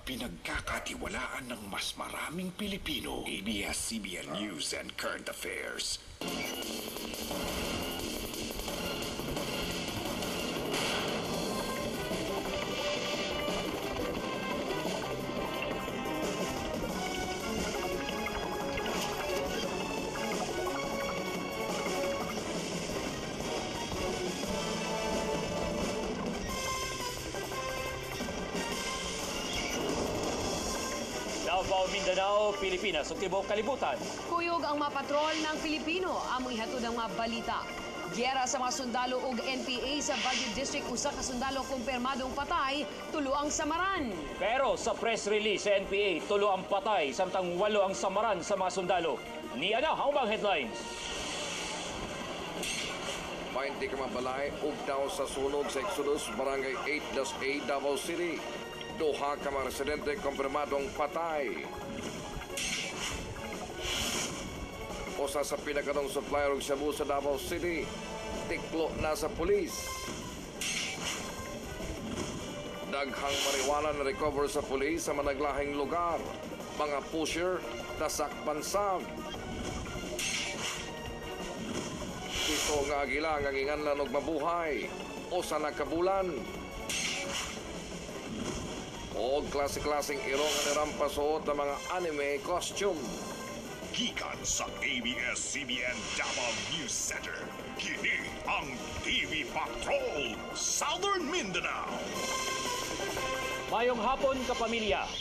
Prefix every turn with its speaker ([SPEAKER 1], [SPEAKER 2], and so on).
[SPEAKER 1] pinagkakatiwalaan ng mas maraming Pilipino. ABS-CBN News and Current Affairs.
[SPEAKER 2] Davao, Mindanao, Pilipinas ug tibuok kalibutan.
[SPEAKER 3] Kuyog ang mga patrol ng Pilipino among ihatod ang mga balita. Giyera sa mga sundalo ug NPA sa Baguio District, usa ka sundalo kumpirmadong patay, tulo ang samaran.
[SPEAKER 2] Pero sa press release sa NPA, 3 ang patay samtang 8 ang samaran sa mga sundalo. Niya na ang mga headlines.
[SPEAKER 4] 20 ka mabalay ug daw sa sunog sa Exodus Barangay 8-A Davao City. Duha ka mga residente kumpirmadong patay. Usa sa pinakadong supplier og shabu sa Davao City, tiklo na sa pulis. Daghang marijuana na recover sa pulis sa managlahing lugar. Mga pusher nasakpan sab. Ito nga agila nga ginganlan og mabuhay. Usa na kabulan. O klase-klaseng irong nga nirampa suot ang mga anime costume.
[SPEAKER 1] Gikan sa ABS-CBN Davao News Center. Kini ang TV Patrol Southern Mindanao.
[SPEAKER 2] Mayong hapon, kapamilya.